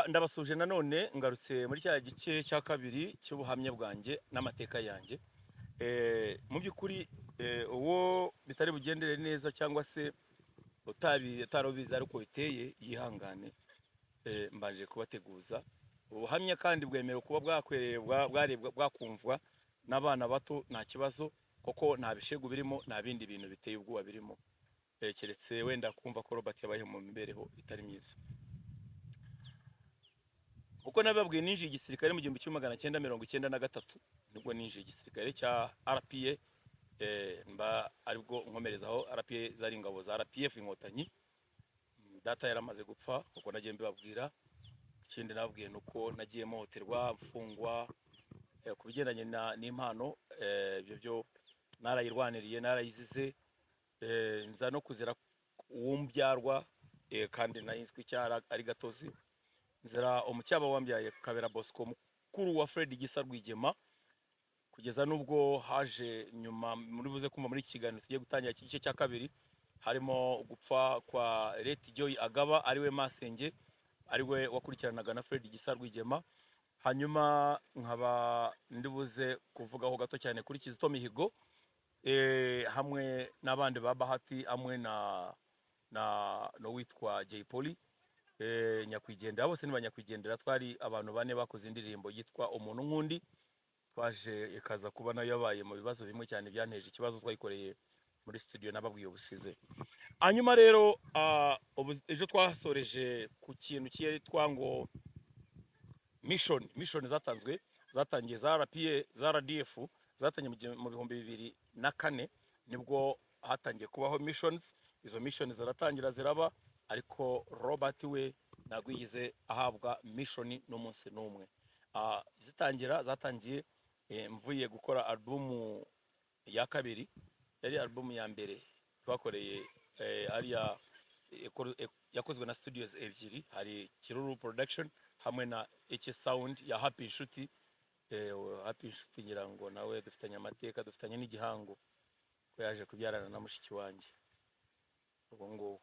Ndabasuje nanone ngarutse muri cya gice cya kabiri cy'ubuhamya bwanjye n'amateka yanjye. Mu by'ukuri uwo bitari bugendere neza cyangwa se utarubizi ariko biteye yihangane. Mbaje kubateguza ubuhamya kandi bwemerewe kuba bwarebwa bwakumvwa n'abana bato nta kibazo kuko nta bishegu birimo nta bindi bintu biteye ubwoba birimo, keretse wenda kumva ko Robert yabaye mu mibereho itari myiza. Uko nababwiye ninjiye igisirikare mu 1993 nibwo ninjiye igisirikare cya RPA, mba aribwo nkomerezaho RPA zari ingabo za RPF inkotanyi. Data yaramaze gupfa kuko nagiye mbibabwira. Ikindi nababwiye nuko nagiye mohoterwa mfungwa kubigendanye n'impano, ibyo byo narayirwaniriye narayizize, nza no kuzira uwumbyarwa, kandi nayizwe cyara ari gatozi nzira umucyaba wambyaye Kabera Bosco mukuru wa Fred Gisa Rwigema, kugeza nubwo haje nyuma muri buze kumva muri kiganiro tugiye gutangira iki gice cya kabiri harimo gupfa kwa Leti Joy Agaba ariwe Masenge, ariwe wakurikiranaga na Fred Gisa Rwigema. Hanyuma nkaba ndibuze kuvugaho gato cyane kuri Kizito Mihigo, hamwe n'abandi ba Bahati, hamwe no witwa Jay Polly, nyakwigendera. Bose ni banyakwigendera. Twari abantu bane bakoze indirimbo yitwa Umuntu Nkundi, twaje ikaza kuba nayo yabaye mu bibazo bimwe cyane byanteje ikibazo twayikoreye muri studio nababwiye ubusize. Hanyuma rero ejo twasoreje ku kintu cyitwa ngo mission zatangiye za RPA za RDF zatangiye mu 2004 nibwo hatangiye kubaho missions. Izo missions zaratangira ziraba, ariko Robert we nagwiyize ahabwa mission n'umunsi n'umwe. Zatangiye mvuye gukora album ya kabiri, yari album ya mbere twakoreye hariya yakozwe na studios ebyiri, hari Kiruru Production hamwe na H Sound ya Happy Inshuti. Happy Inshuti ngira ngo nawe dufitanye amateka, dufitanye n'igihango ko yaje kubyarana na mushiki wanjye, ubwo ngo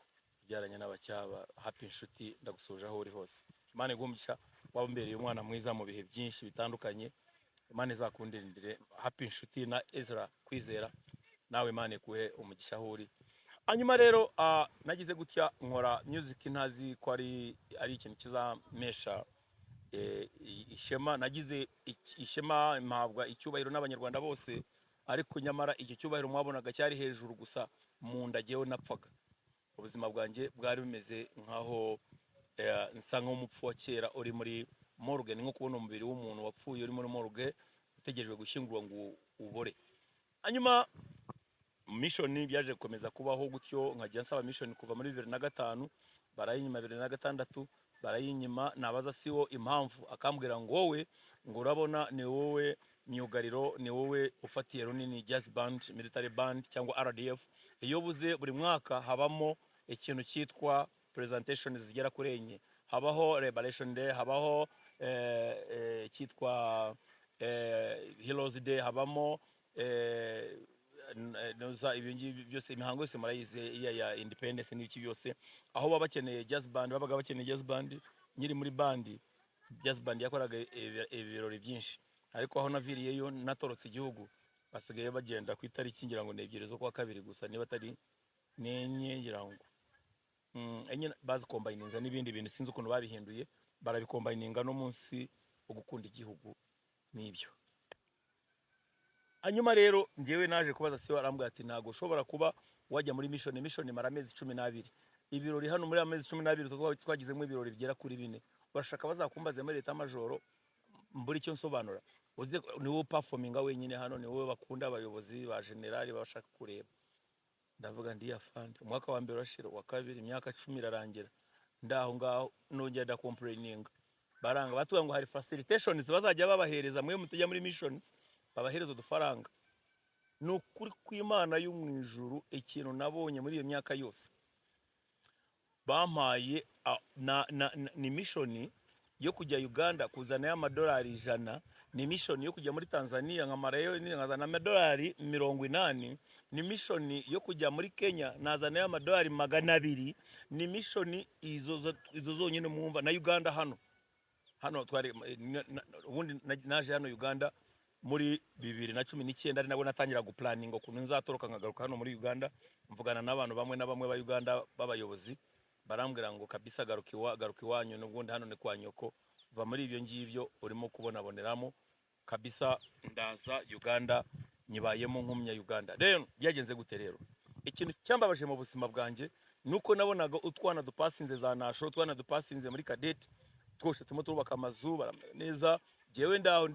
byaranye n'abacyaba. Happy Inshuti ndagusuje aho uri hose. Imana igumugisha wabumbereye umwana mwiza mu bihe byinshi bitandukanye. Imana izakundindire Happy Inshuti na Ezra Kwizera, nawe Imana kuhe umugisha aho uri. Hanyuma rero nagize gutya nkora music ntazi ko ari ikintu kizamesha ishema. Nagize ishema mpabwa icyubahiro n'abanyarwanda bose, ariko nyamara icyo cyubahiro mwabonaga cyari hejuru gusa, mu ndagewe napfaga. Ubuzima bwanjye bwari bimeze nkaho nsa nk'umupfu wa kera uri muri morgue. Ni nko kubona umubiri w'umuntu wapfuye uri muri morgue utegerejwe gushyingurwa ngo ubore. Hanyuma mission byaje gukomeza kubaho gutyo, nkajya nsaba mission kuva muri 2005, barayinyima 2006, barayinyima. Nabaza siwo impamvu, akambwira ngo wowe ngo urabona ni wowe myugariro, ni wowe ufatiye runini jazz band, military band cyangwa RDF. Iyo buze buri mwaka habamo ikintu cyitwa presentations zigera kuri enye. Habaho Liberation Day, habaho cyitwa Heroes Day, habamo noza ibingi byose, imihango yose murayize ya independence n'iki byose. Aho baba bakeneye jazz band, babaga bakeneye jazz band. Nyiri muri bandi jazz band yakoraga ibirori byinshi, ariko aho naviriyeyo natorotse igihugu basigaye bagenda ku itariki ngira ngo nebyere zo kwa kabiri gusa, niba atari nenye ngira ngo enye bazikombayininza n'ibindi bintu sinzi ukuntu babihinduye, barabikombayininga no munsi wo gukunda igihugu n'ibyo. Hanyuma rero ngewe naje kubaza se, arambwira ati ntago ushobora kuba wajya muri mission mara amezi 12. Ibirori hano muri amezi 12 twagizemo ibirori bigera kuri 4. Barashaka bazakumbaze muri leta majoro mburi cyo nsobanura. Uzi ni wowe performinga wenyine hano, ni wowe bakunda abayobozi ba generali bashaka kureba. Ndavuga ndi afande. Umwaka wa mbere washira, wa kabiri, imyaka 10 irarangira, ndaho ngaho nongera da complaining. Baranga batuga ngo hari facilitations bazajya babahereza mwe mutujya muri missions, babahereza udufaranga. Nukuri kw'Imana yo mu ijuru, ikintu nabonye muri iyo myaka yose bampaye ni mission yo kujya Uganda kuzana y'amadolari 100, ni mission yo kujya muri Tanzania nkamarayo nkazana amadolari 80, ni mission yo kujya muri Kenya nazana y'amadolari 200, ni mission izo zonyine mwumva na Uganda hano twari ubundi naje hano Uganda muri 2019 ari nabwo natangira guplaninga ukuntu nzatoroka nkagaruka hano muri Uganda, mvugana n'abantu bamwe na bamwe ba Uganda b'abayobozi barambwira ngo kabisa garuka iwanyu n'ubundi hano ni kwa nyoko, va muri ibyo ngibyo urimo kubonaboneramo kabisa, ndaza Uganda nyibayemo nk'umunya Uganda. Rero byagenze gute rero? Ikintu cyambabaje mu buzima bwanjye nuko nabonaga utwana dupasinze za nasho, utwana dupasinze muri Cadet twose tumo turubaka amazu neza, jewe ndaho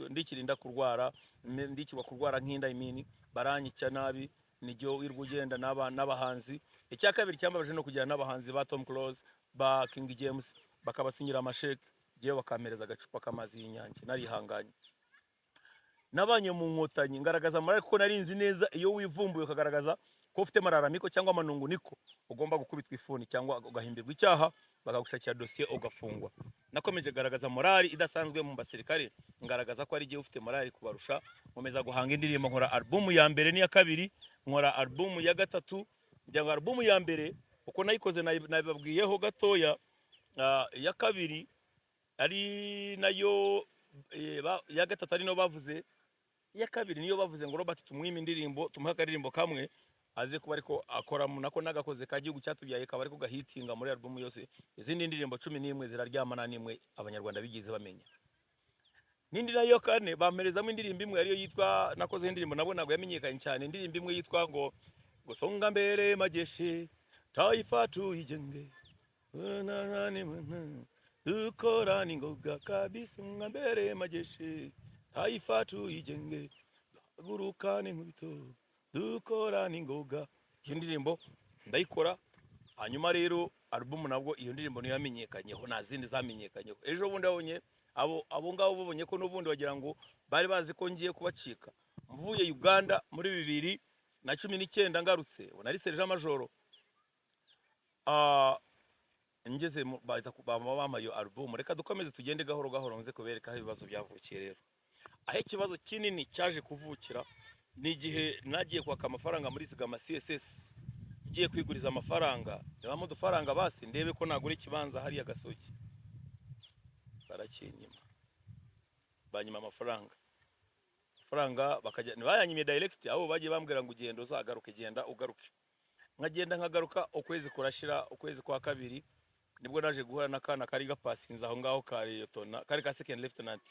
ndikirinda kurwara, ndikirwa kurwara nk'inda imini, baranyica nabi, nijyo wirwa ugenda n'abahanzi. Icya kabiri cyambabaje no kujyana n'abahanzi ba Tom Close, ba King James, bakabasinyira amasheke, jewe bakamereza agacupa k'amazi y'Inyange, narihanganye. Nabanye mu nkotanyi ngaragaza marari ko narinzi neza iyo wivumbuye ukagaragaza ko ufite mararamiko cyangwa amanungu niko ugomba gukubitwa ifuni cyangwa ugahimbirwa icyaha bakagushakira dossier ugafungwa. Nakomeje garagaza morali idasanzwe mu basirikare, ngaragaza ko ari giye ufite morali kubarusha, nkomeza guhanga indirimbo, nkora album ya mbere n'iya kabiri, nkora album ya gatatu. Njya album ya mbere uko nayikoze nababwiyeho gatoya, ya kabiri ari nayo ya gatatu ari no bavuze, ya kabiri niyo bavuze ngo Robert tumwime indirimbo, tumuha akaririmbo kamwe aze kuba ariko akora nako nagakoze kagihugu cyatubyaye kaba ariko gahitinga muri album yose. Izindi ndirimbo 11 ziraryamana n'imwe abanyarwanda bigize bamenya. Nindi nayo kane bamperezamo indirimbo imwe ariyo yitwa, nakoze indirimbo nabo nago yamenyekanye cyane, indirimbo imwe yitwa ngo gusonga mbere majeshi taifa tuijenge dukora ningoga kabisa mbere majeshi taifa tuijenge gurukane nkubito dukora ningoga. Iyo ndirimbo ndayikora, hanyuma rero album nabwo iyo ndirimbo niyo yamenyekanyeho, nta zindi zamenyekanyeho. Ejo bundi abonye abo ngabo babonye ko n'ubundi wagira ngo bari bazi ko ngiye kubacika. Mvuye Uganda muri 2019 ngarutse, nari Sergeant Major, ngeze bahita bama iyo album. Reka dukomeze tugende gahoro gahoro nze kubereka aho ibibazo byavukiye rero. Aho ikibazo kinini cyaje kuvukira ni igihe nagiye kwaka amafaranga muri Zigama CSS, ngiye kwiguriza amafaranga, niba mu dufaranga basi ndebe ko nagura ikibanza hari Gasogi. Barakinyima, banyima amafaranga bakajya bayanyimye direct, abo bagiye bambwira ngo ugenda uzagaruke, genda ugaruke. Nkagenda nkagaruka, ukwezi kurashira, ukwezi kwa kabiri nibwo naje guhura n'akana kari gapasinze aho ngaho kari Yotona, kari ka second lieutenant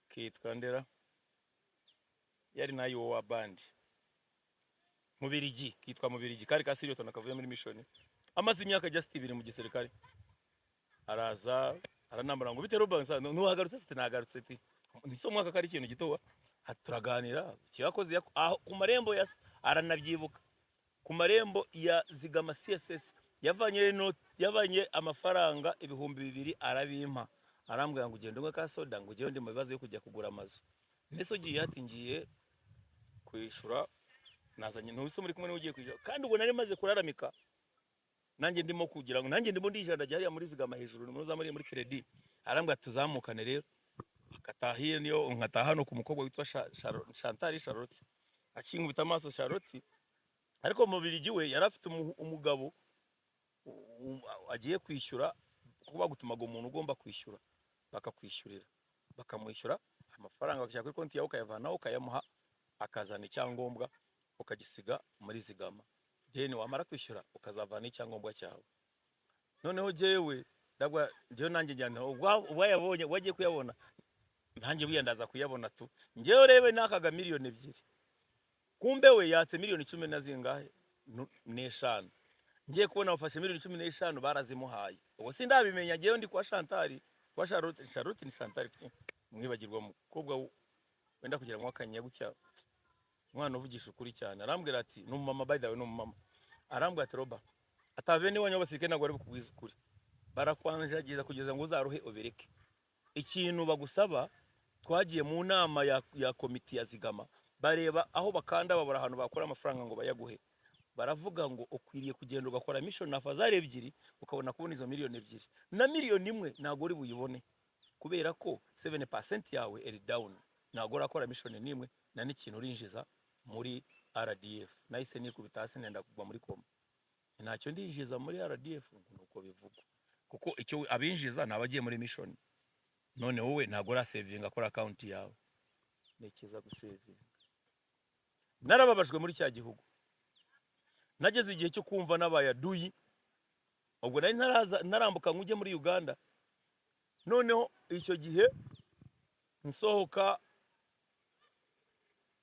kitwa Ndera, yari nayo wa band Mubirigi, kitwa Mubirigi, kari ka Yotona kavuye muri mission, amaze imyaka just 2 mu gisirikare. Araza aranambara ngo bite Rubanza ntuhagarutse site, nagarutse ati niso mwaka kari ikintu gitowa, turaganira kiyakoze aho ku marembo ya aranabyibuka, ku marembo ya Zigama CSS yavanye amafaranga 2,000 arabimpa, arambwira ngo ugende ngo ka soda ngo ugende mu bibazo yo kujya kugura amazu. Mbese ugiye ati ngiye kwishura, nazanye ntuso muri kumwe n'ugiye kwishura, kandi ubwo nari maze kuraramika nanjye ndimo kugira ngo nanjye ndimo ndijana ryari muri Zigama hejuru muza muri credit. Arambwira tuzamukane rero, akatahiye niyo nkataha no ku mukobwa witwa Chantal Charlotte, akinkubita amaso Charlotte. Ariko Mubirigi we yarafite umugabo agiye kwishyura, kuba gutumaga umuntu ugomba kwishyura, bakakwishyurira, bakamwishyura amafaranga bakajya kuri konti yawe ukayavanaho ukayamuha, akazana icyangombwa ukagisiga muri Zigama. Jene wamara kwishyura ukazavana icyangombwa cyawe. Noneho jewe ndabwa jewe nanjye njyana wayabonye wagiye kuyabona, nanjye buyandaza kuyabona tu, njewe rebe nakaga miliyoni 2, kumbe we yatse miliyoni 10 na zingahe n'eshanu. Ngiye kubona bafashe miliyoni 15 barazimuhaye. Ubu sindabimenya, jewe ndi kwa Chantal, kwa Charlotte ni Chantal mwibagirwa mukobwa wenda kugira ngo akanya gutya, umwana uvugisha ukuri cyane. Arambwira ati n'umama, by the way n'umama, arambwira ati Roba atabene wanyo basirike nagore bukubwiza ukuri, barakwanjagiza kugeza ngo uzaruhe ubireke. Ikintu bagusaba, twagiye mu nama ya komite ya Zigama, bareba aho bakanda babura ahantu bakora amafaranga ngo bayaguhe. baravuga ngo ukwiriye kugenda ugakora mission na fazari ebyiri ukabona kubona izo miliyoni ebyiri na miliyoni imwe ntago uri buyibone kubera ko 7% yawe eri down ntago urakora mission nimwe na n'ikintu urinjiza muri RDF nahise nikubita hasi nenda kugwa muri koma ntacyo ndinjiza muri RDF nuko bivugwa kuko icyo abinjiza nabagiye muri mission none wowe ntago ura saving akora account yawe nekeza gusaving narababajwe muri cya gihugu nageze igihe cyo kumva n'abayaduyi ubwo nari narambuka nkujye muri Uganda noneho icyo gihe nsohoka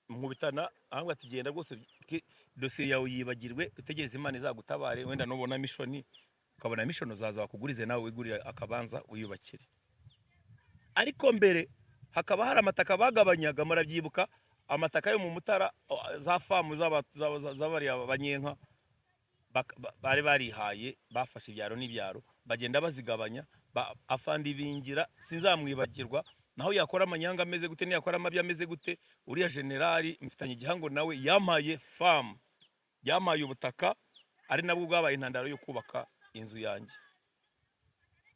nkubitana ahubwo atigenda rwose dosiye yawe yibagirwe utegereze Imana izagutabare wenda nubona mission ukabona mission uzaza bakugurize nawe wigurira akabanza uyubakire ariko mbere hakaba hari amataka bagabanyaga murabyibuka amataka yo mu Mutara za famu z'abari abanyenka bari barihaye bafashe ibyaro n'ibyaro bagenda bazigabanya afandi bingira sinzamwibagirwa naho yakora amanyanga ameze gute yakora amabya ameze gute uriya generali mfitanye igihango nawe yamaye famu yamaye ubutaka ari nabwo bwabaye intandaro yo kubaka inzu yanjye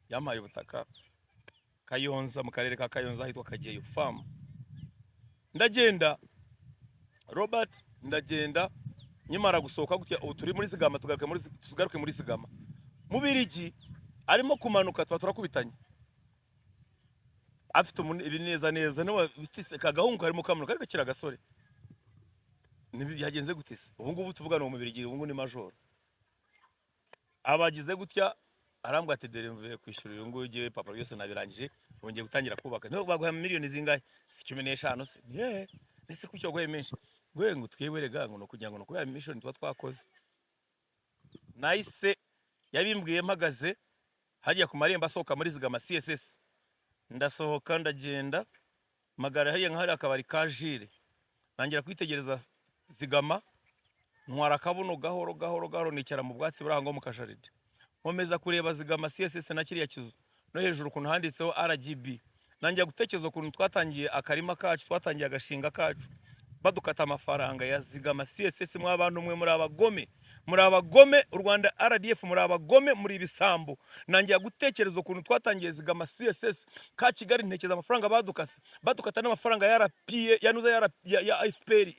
yamaye ubutaka Kayonza mu karere ka Kayonza hitwa Kageyo famu ndagenda Robert ndagenda nyimara gusohoka gutya turi muri Zigama tugaruke muri Zigama mu Birigi arimo kumanuka turakubitanye afite ibineza neza no bitise kagahungu karimo kamanuka ariko kira gasore nibi byagenze gutese ubu ngubu tuvugana mu Birigi ubu ni major abagize gutya arambwa ati dere mvuye kwishura uyu nguyu giye papa yose nabirangije bongeye gutangira kubaka no baguha miliyoni zingahe 15 se nese kucyo gwe menshi gwe ngo twiberega ngo no kugira ngo no kubera mission twakoze nahise yabimbwiye mpagaze hariya ku marembo asohoka muri Zigama CSS ndasohoka ndagenda magara hariya nka hari akabari ka Jire nangira kwitegereza Zigama ntwara kabuno gahoro nicara mu bwatsi burahango mu kajaride nkomeza kureba Zigama CSS na kiriya kizu no hejuru kuntu handitseho RGB nanjya gutekereza kuntu twatangiye akarima kacu twatangiye agashinga kacu badukata amafaranga ya Zigama CSS mwa abantu mwe muri abagome u Rwanda RDF muri abagome muri ibisambo nanjye gutekereza kuntu twatangiye Zigama CSS ka Kigali ntekeza amafaranga badukata n'amafaranga ya RPA yanuza ya FPR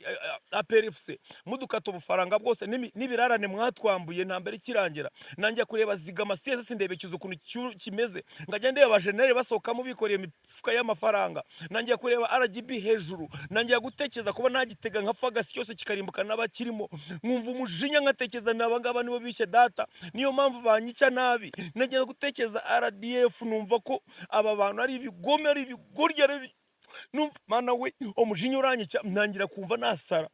APRFC mudukata ubufaranga bwose n'ibirarane mwatwambuye ntambere ikirangira nanjye kureba Zigama CSS ndebekiza ukuntu kimeze ngajya ndeba general basohoka mu bikoreye imifuka y'amafaranga nanjye kureba RGB hejuru nanjye gutekereza kuba nagitega nkafagasi cyose kikarimbuka n'abakirimo mwumva umujinya nkatekereza nabangaba nibo bishe data niyo mpamvu banyica nabi nagenda gutekereza RDF numva ko aba bantu ari ibigome ari ibigorya numva mana we umujinya uranyica ntangira kumva nasara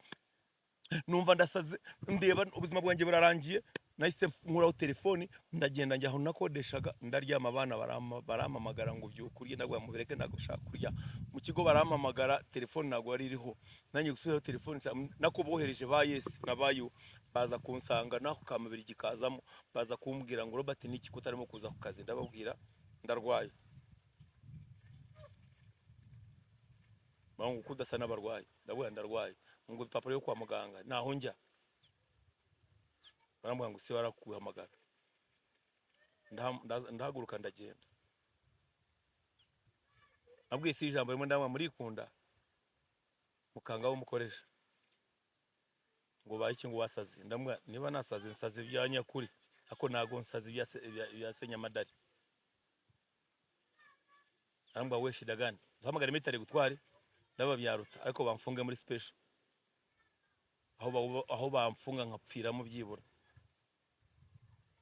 numva ndasaze ndeba ubuzima bwanjye burarangiye nahise nkuraho telefoni ndagenda njya aho nakodeshaga ndaryama abana baramamagara ngo byukuriye nagwa mu bereke nagushaka kurya mu kigo baramamagara telefoni nago ari iriho nanjye gusubizaho telefoni nako bohereje ba Yes nabayo baza kunsanga naho kamubiri gikazamo baza kumbwira ngo Robert niki kutarimo kuza ku kazi ndababwira ndarwaye bangu kudasa n'abarwayi ndabwo ndarwaye ngo papa yo kwa muganga naho njya barambwa ngo si warakuhamagara ndahaguruka ndagenda abwiye si ijambo rimwe ndamwa muri kunda mukanga wo mukoresha ngo bayiki ngo wasaze ndamwa niba nasaze nsaze byanya kuri ako nago nsaze byasenya madari arambwa we shidagani ndahamagara imitare gutware ndababyaruta ariko bamfunge muri special aho bamfunga nkapfira mu byibura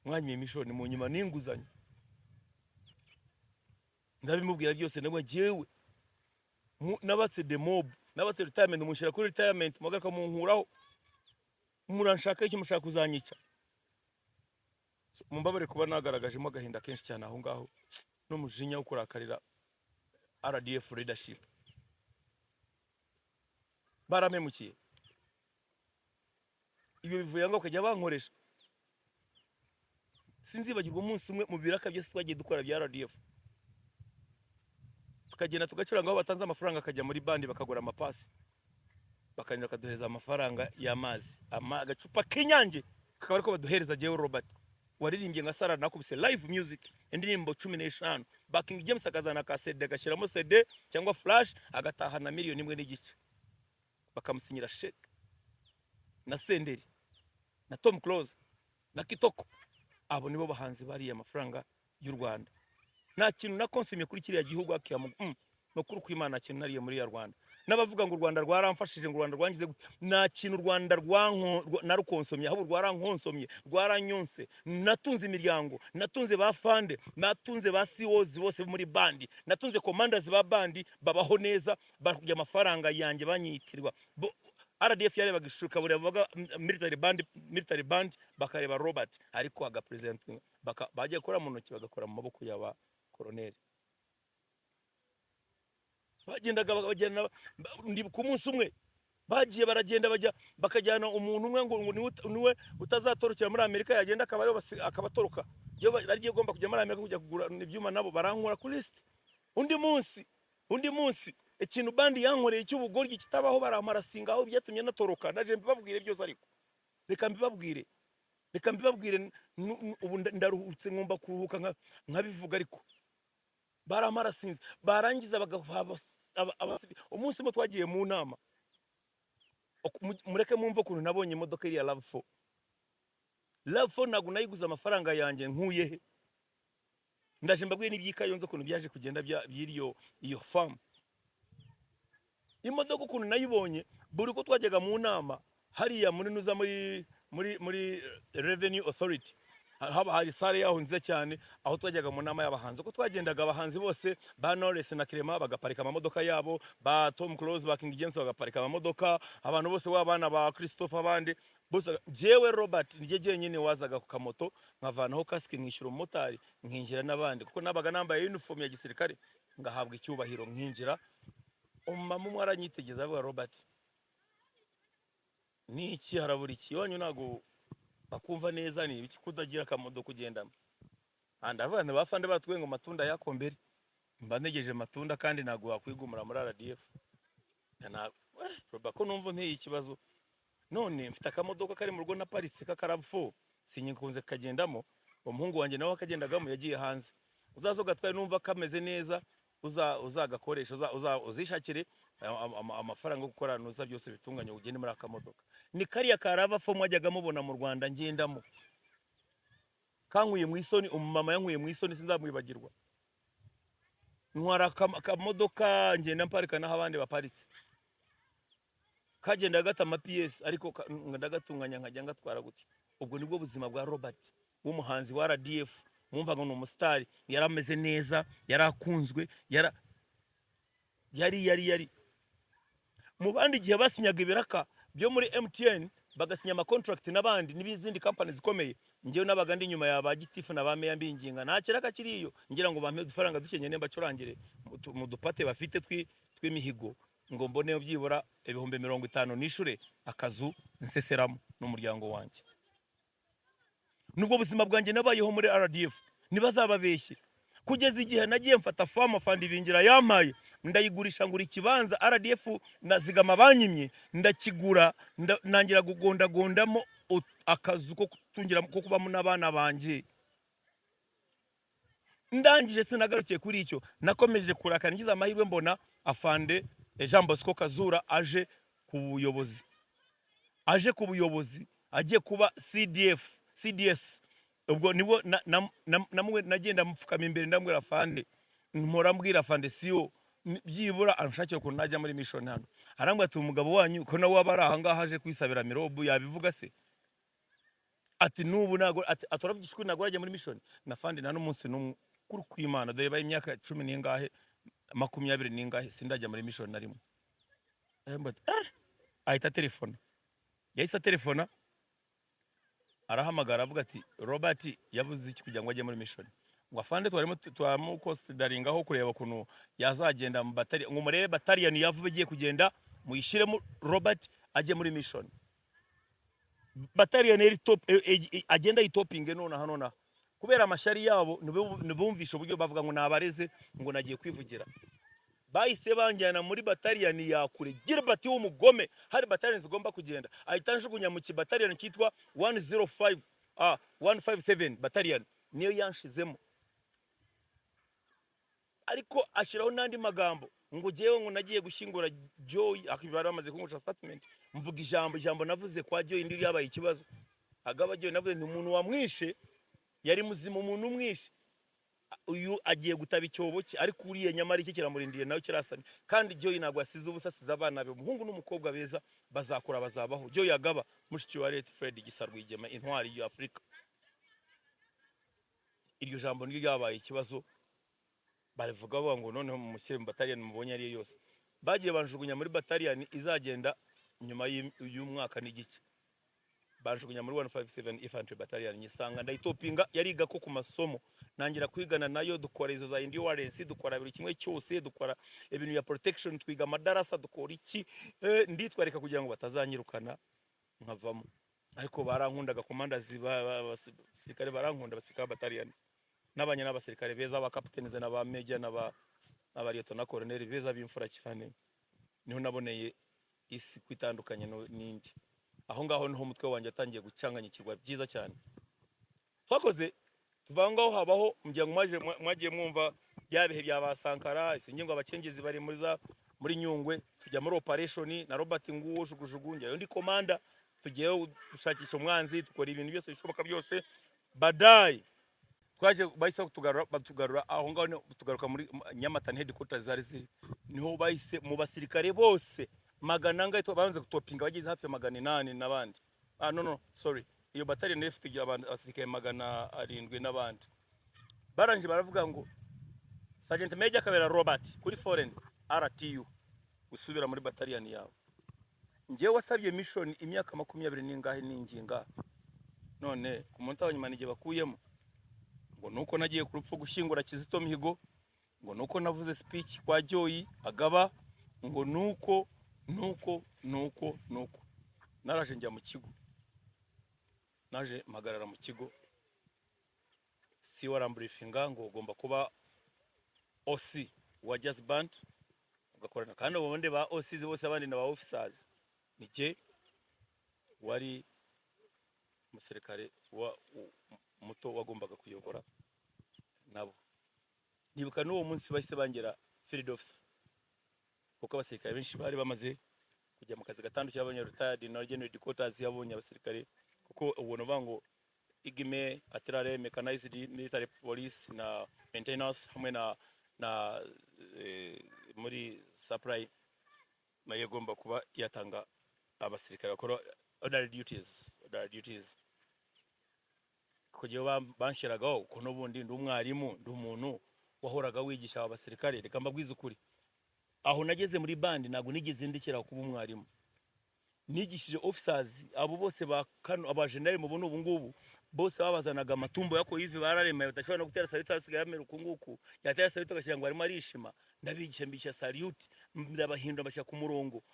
mwanya imishoni mu nyuma ninguzanye ndabimubwira byose ndamwe jewe nabatse demob nabatse retirement umushira kuri retirement mugaruka mu nkuraho muranshaka iki mushaka kuzanyica mumbabare kuba nagaragajemo agahinda kenshi cyane aho ngaho no mujinya wo kurakarira RDF leadership baramemukiye ibyo bivuye ngo kajya bankoresha sinzibagirwa umunsi umwe mu biraka byose twagiye dukora bya RDF tukagenda tugacuranga aho batanze amafaranga akajya muri bandi bakagura amapasi bakanyura kaduhereza amafaranga y'amazi agacupa k'inyange kakaba ariko baduhereza jewe Robert waririmbye nka Sara nakubise live music indirimbo 15 Backing James akazana ka CD gashyiramo CD cyangwa flash agatahana miliyoni imwe n'igice bakamusinyira sheke na Senderi na Tom Close na Kitoko abo nibo bahanzi bari amafaranga y'u Rwanda nta kintu na consumye kuri kiriya gihugu akiyamu no kuri kwimana kintu nariye muri ya Rwanda n'abavuga ngo u Rwanda rwaramfashije ngo u Rwanda rwangize nta kintu u Rwanda narukonsomye aho rwarankonsomye rwaranyonse natunze imiryango natunze ba fande natunze ba CEOs bose muri bandi natunze commanders ba bandi babaho neza bakujya amafaranga yanjye banyitirwa RDF yarebaga ishuka buri bavuga military band bakareba Robert ariko aga president bagiye gukora mu ntoki bagakora mu maboko y'aba colonel bagendaga bagenda ndi ku munsi umwe bagiye baragenda bajya bakajyana umuntu umwe ngo niwe utazatorokera muri Amerika yagenda akabatoroka je barigiye gomba kujya muri Amerika kujya kugura ibyuma nabo barankura ku list undi munsi ikintu bandi yankoreye cy'ubugoryi kitabaho baramarasinga aho byatumye natoroka naje mbibabwire byose ariko reka mbibabwire ubu ndaruhutse ngomba kuruhuka nkabivuga ariko baramarasinze barangiza bagahaba umunsi umwe twagiye mu nama mureke mumva ukuntu nabonye imodoka iri ya Love 4 ntabwo nayiguze amafaranga yanjye nkuye he ndaje mbabwiye n'ibyikayonze ukuntu byaje kugenda byiriyo iyo farm imodoka ukuntu nayibonye buri ko twajyaga mu nama hariya muri nuza muri Revenue Authority haba hari sare yaho nziza cyane aho twajyaga mu nama y'abahanzi ko twagendaga abahanzi bose ba Knowless na Clement bagaparika amamodoka yabo ba Tom Close Backing James bagaparika amamodoka abantu bose w'abana ba Christopher abandi bose jewe Robert nije jenyine wazaga ku kamoto nkavanaho kasike nkishyura umumotari nkinjira n'abandi kuko nabaga nambaye uniform ya gisirikare ngahabwa icyubahiro nkinjira umama umwe aranyitegeza avuga Robert ni iki haraburi iki wanyu nago bakumva neza ni ibiki kudagira akamodo kugendamo andavane bafande batwe ngo matunda yakombere mba ntegeje matunda kandi nago wakwigumura muri RDF na Robert ko numva nteye ikibazo none mfite akamodoka kari mu rugo na Paris kakarabfo sinyikunze kagendamo umuhungu wanjye nawe akagendagamo yagiye hanze uzazoga twari numva kameze neza uzagakoresha uzishakire amafaranga yo gukora nuza byose bitunganye ugende muri akamodoka ni kariya karava fo mwajyaga mubona mu Rwanda ngendamo kankuye mu isoni umumama yankuye mu isoni sinzamwibagirwa ntwara akamodoka ngenda mparika naho abandi baparitse kagenda gata ama PS ariko ndagatunganya nkajya ngatwara gutyo ubwo nibwo buzima bwa Robert w'umuhanzi wa RDF mwumva ngo n'umustar yarameze neza yarakunzwe yari mu bandi gihe basinyaga ibiraka byo muri MTN bagasinya ama contract n'abandi n'ibizindi companies zikomeye ngewe nabaga ndi nyuma ya Gitifu na ba Meya mbinginga nta kiraka kiriyo ngira ngo bampe dufaranga dukenye nemba curangire mu dupate bafite tw'imihigo ngo mbone byibura 50 nishure akazu nseseramo n'umuryango wanjye nubwo buzima bwanjye nabayeho muri RDF nibazababeshye kugeza igihe nagiye mfata farm fund bingira yamaye ndayigurisha ngura ikibanza RDF nazigama banyimye ndakigura nangira gugondagondamo akazu ko kutungira ko kubamo n'abana banje ndangije sinagarukiye kuri icyo nakomeje kurakana ngize amahirwe mbona afande Jean Bosco Kazura aje ku buyobozi agiye kuba CDS ubwo nibo namwe nagenda mupfukama imbere ndambwira afande mpora mbwira afande CEO byibura anshakira ko najya muri mission hano arambwa ati umugabo wanyu ko nawe wabara ahangaha aje kwisabira mirobu yabivuga se ati nubu nago atorabishwe nago ajya muri mission na fande na n'umunsi n'umwe kuri kwimana dore baye imyaka 10 n'ingahe 20 n'ingahe sindajya muri mission narimo ahita telefone yahise telefona arahamagara avuga ati Robert yabuze iki kugira ngo ajye muri mission ngo afande twarimo twamukonsideringa aho kureba kuno yazagenda mu batari ngo murebe battalion yavuye giye kugenda muyishiremo Robert ajye muri mission battalion eri top agenda itopinge none hanona kubera amashari yabo nibumvisha uburyo bavuga ngo nabareze ngo nagiye kwivugira bahise banjyana muri bataliyani ya kure Gilbert w'umugome, hari bataliyani zigomba kugenda, ahita njugunya mu kibataliyani cyitwa 157 bataliyani, niyo yanshizemo. Ariko ashiraho nandi magambo ngo jewe ngo nagiye gushingura Joy, akibara bamaze kunguca statement, mvuga ijambo navuze kwa Joy ndiri yabaye ikibazo. Agaba Joy navuze ni umuntu wamwishe, yari muzima, umuntu umwishe, uyu agiye gutaba icyobo cye, ariko uriye nyamara iki kiramurindiye nawe kirasanye. Kandi Joy nagwa asize ubusasize abana be, umuhungu n'umukobwa beza bazakura bazabaho. Joy Agaba mushiki wa Leti Fred Gisarwigema, intwari ya Afrika. Iryo jambo niryo yabaye ikibazo, barivuga bavuga ngo noneho mu mushyire mu bataliyani mubonye ari yose. Bagiye banjugunya muri bataliyani izagenda nyuma y'umwaka n'igice, banjugunya muri 157 infantry battalion nyisanga ndayitopinga. Yariga ko ku masomo nangira kwigana nayo, dukora izo za endurance, dukora buri kimwe cyose, dukora ibintu ya protection, twiga madarasa, dukora iki, nditwarika kugira ngo batazanyirukana nkavamo. Ariko barankundaga commanders basirikare, barankunda basirikare battalion, n'abanya n'abasirikare beza, aba captains na ba major na ba lieutenant colonel beza bimfura cyane. Niho naboneye isi kwitandukanye n'indi. Aho ngaho niho umutwe wanjye atangiye gucanganyikirwa byiza cyane. Twakoze tuvangaho habaho mujya mwagiye mwumva byabihe bya basankara, isingingo abakengezi bari muri Nyungwe, tujya muri operation na Robert Nguwo jugujugu, njye ndi commander, tugiye gushakisha umwanzi, tukora ibintu byose bishoboka byose. Badai twaje bahise batugarura aho ngaho, tugaruka muri Nyamatane headquarters zari ziri, niho bahise mu basirikare bose magana ngaho banze gutopinga, bagize hafi 800 nabandi. No sorry, iyo battalion ifite abantu abasirikare 700 nabandi. Baranje baravuga ngo Sergeant Major Kabera Robert kuri foreign RTU usubira muri battalion yawe. Ngiye wasabye mission imyaka 20 n'ingahe n'inginga, none ku munota wanyuma nige bakuyemo ngo nuko nagiye ku rupfu gushingura Kizito Mihigo, ngo nuko navuze speech kwa Joy Agaba, ngo nuko naraje njya mu kigo, naje magarara mu kigo, si warambriefinga ngo ugomba kuba OC wa Jazz Band ugakorana, kandi ubundi ba OCs bose abandi na ba officers, nike wari umusirikare wa muto wagombaga kuyobora nabo. Nibuka n'uwo munsi bahise bangera field officer, kuko abasirikare benshi bari bamaze kujya mu kazi gatandukanye, abanye retired na general headquarters yabonye abasirikare, kuko ubona bango igime atirare mechanized military police na maintenance hamwe na muri supply nayo gomba kuba yatanga abasirikare bakora order duties. Kugiye banshiragaho uko n'ubundi ndi umwarimu, ndi umuntu wahoraga wigisha abasirikare. Reka mbabwize ukuri, aho nageze muri bandi ntago nigeze ndikira kuba umwarimu, nigishije officers abo bose ba kano aba general mu buno ngubu bose babazanaga amatumbo yako yivi bararema badashobora no gutera salute, asigaye amera ukunguku, yatera salute agashyira ngo arimo arishima. Ndabigisha mbisha salute, ndabahindura bashya ku murongo,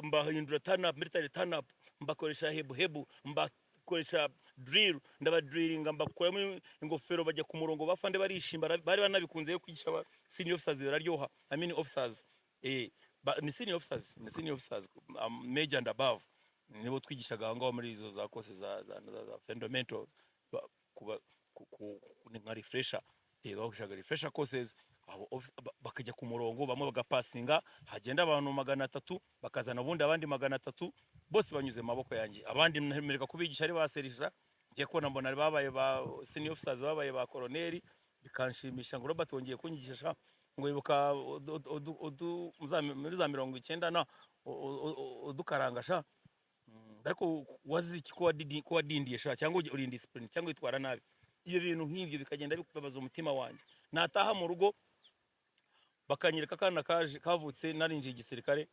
mbahindura turn up, military turn up, mbakoresha hebu, mbakoresha drill, ndabadrillinga, mbakoramo ingofero bajya ku murongo, bafande barishimba. Bari banabikunze yo kwigisha aba senior officers bararyoha, I mean officers ni senior officers, major and above, nibo twigishaga aho ngaho muri izo za courses za fundamental kuba nka refresher, bagishaga refresher courses. Bakajya ku murongo, bamwe bagapasinga, hagenda abantu 300 bakazana ubundi abandi 300, bose banyuze mu maboko yanjye. Abandi mmereka kubigisha ari baserija, ngiye kubona mbona babaye ba senior officers, babaye ba colonel, bikanshimisha ngo Robert wongeye kunyigisha, ngo ibuka muri za 90 na udukarangasha, ariko wazi iki ko wadindiye sha, cyangwa uri indiscipline, cyangwa itwara nabi. Iyo bintu nk'ibyo bikagenda bikubabaza umutima wanjye. Nataha mu rugo bakanyereka kana kavutse narinje igisirikare,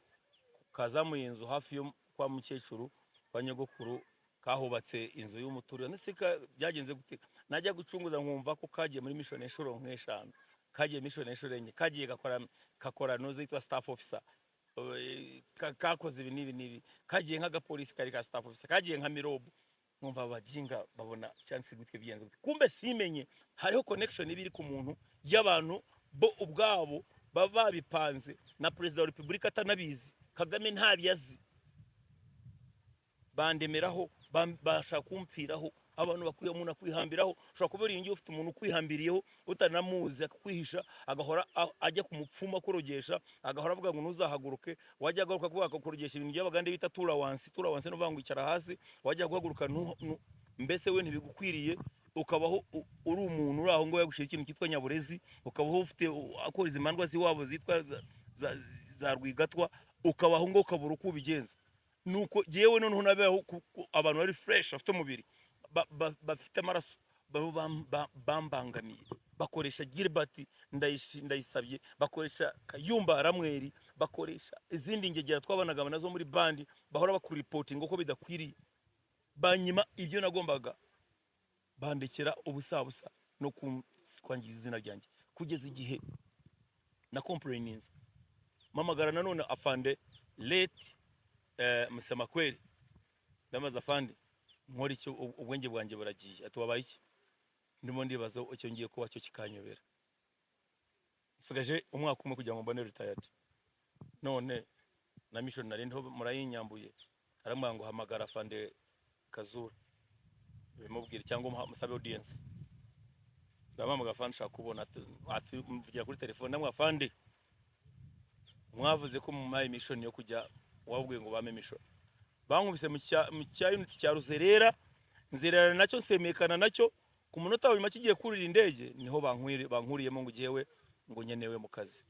kazamuye inzu hafi yo kwa mukecuru kwa nyogokuru, kahubatse inzu y'umuturire. Nisika byagenze gute, najya gucunguza nkumva ko kagiye muri mission eshuro nk'eshanu, kagiye mission eshuro enye, kagiye gakora noze yitwa staff officer, kakoze ibi nibi, kagiye nk'aga police kari ka staff officer, kagiye nka mirobo. Nkumva abajinga babona chance gutwe byenze gute, kumbe simenye hariho connection ibiri ku muntu y'abantu bo ubwabo baba babipanze na perezida wa repubulika atanabizi, Kagame ntabiyazi, bandemeraho bashaka kumpfiraho. Abantu bakwiye umuntu akwihambiraho, ushobora kubera ingiye ufite umuntu ukwihambiriyeho utanamuzi akakwihisha, agahora ajya ku mupfumu akurogesha, agahora avuga ngo ntuzahaguruke, wajya agaruka kuvuga akakurogesha ibintu by'abagande bita turawansi no vuga ngo icara hasi, wajya guhaguruka mbese we ntibigukwiriye, ukabaho uri umuntu uri aho ngo yagushira ikintu cyitwa nyaburezi, ukabaho ufite akora izi mandwa ziwabo zitwa za rwigatwa, ukabaho ngo ukabura uko ubigenza. Nuko jewe noneho nabeho abantu bari fresh afite umubiri bafite amaraso bambangamiye, bakoresha Gilbert ndayisabye, bakoresha Kayumba Aramweri, bakoresha izindi ngegera twabanaga nazo muri bandi, bahora bakuri reporting uko bidakwiriye, banyima ibyo nagombaga, bandekera ubusabusa no kwangiza izina ryanjye, kugeza igihe na complaininze mamagara nanone afande late musema kweli ndamaze afande nkora icyo ubwenge bwanjye buragiye, atubabaye iki, ndimo ndibaza icyo ngiye kuba cyo kikanyobera, nsigaje umwaka umwe kugira ngo mbone retired, none na mission nari nto murayinyambuye, aramwanga ngo hamagara afande Kazura bimubwira cyangwa musabe audience, ndamamaga afande shaka kubona ati mvugira kuri telefone, namwe afande mwavuze ko mu my mission yo kujya wabwiye ngo bame mission, bankubise mu cyayuniti cya Ruzerera, nzerera nacyo nsemekana nacyo, ku munota wa nyuma kigiye kurira indege niho bankuriyemo ngo gihewe ngo nyenewe mu kazi,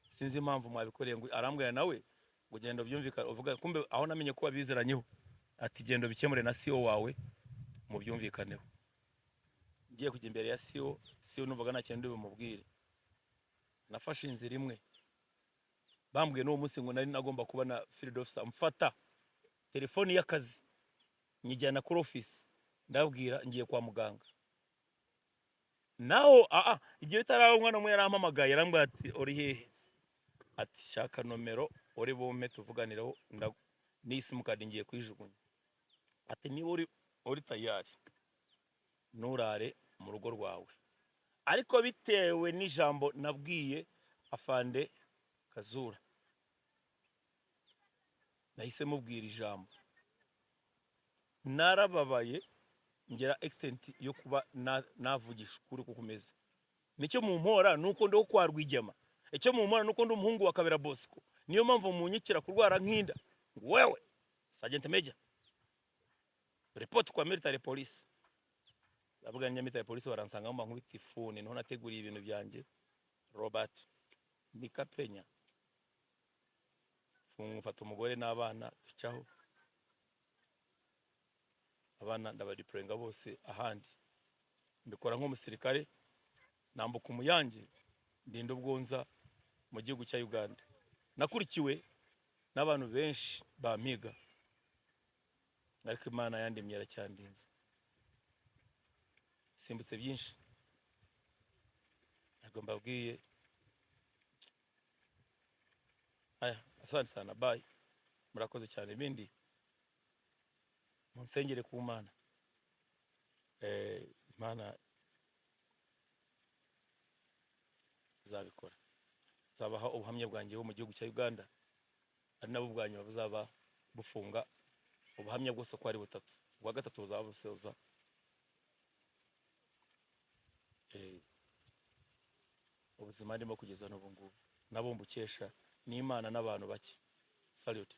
sinzi impamvu mwabikoreye, ngo arambwira nawe ngo genda byumvikana, uvuga kumbe aho namenye ko babizeranyeho, ati genda bikemure na CEO wawe mu byumvikaneho. Ngiye kujya imbere ya CEO nuvuga nta kintu ndibumubwire, nafashe inzira imwe, bambwiye no munsi ngo nari nagomba kuba na field officer, mfata telefoni y'akazi nyijyana kuri office, ndabwira ngiye kwa muganga, naho ibyo bitaraho umwana umwe yarampamagaye, yarambwira ati uri hehe, ati shaka nomero uri bume tuvuganireho, ni simukadi ngiye kwijugunya, ati niba uri tayari nurare mu rugo rwawe, ariko bitewe n'ijambo nabwiye afande Kazura, nahise mubwira ijambo, narababaye ngera extent yo kuba navugisha ukuri kukumeze, nicyo mu mpora nuko ndo kwa Rwigema, icyo mu mpora nuko ndo umuhungu wa Kabera Bosco, niyo mpamvu munyikira kurwara nkinda, wewe Sergeant Major report kwa military police, abuganya military police baransanga mu nkubita ifuni, niho nateguriye ibintu byanjye, Robert Nikapenya mfata umugore n'abana ducaho, abana ndabadiprenga bose ahandi, mbikora nk'umusirikare, nambuka umuyange ndinda ubwonza mu gihugu cya Uganda, nakurikiwe n'abantu benshi bamiga, ariko Imana yandemye yaracyandinze, simbutse byinshi, ntabwo mbabwiye. Asante sana, bye, murakoze cyane, ibindi munsengere ku Mana, Imana zabikora, zabaha ubuhamya bwanjye bo mu gihugu cya Uganda, ari nabo bwanyuma buzaba bufunga ubuhamya bwose ko ari butatu, bwa gatatu buzaba busoza ubuzima ndimo kugeza n'ubu ngubu, nabo mbukesha n'Imana n'abantu bake. Salute.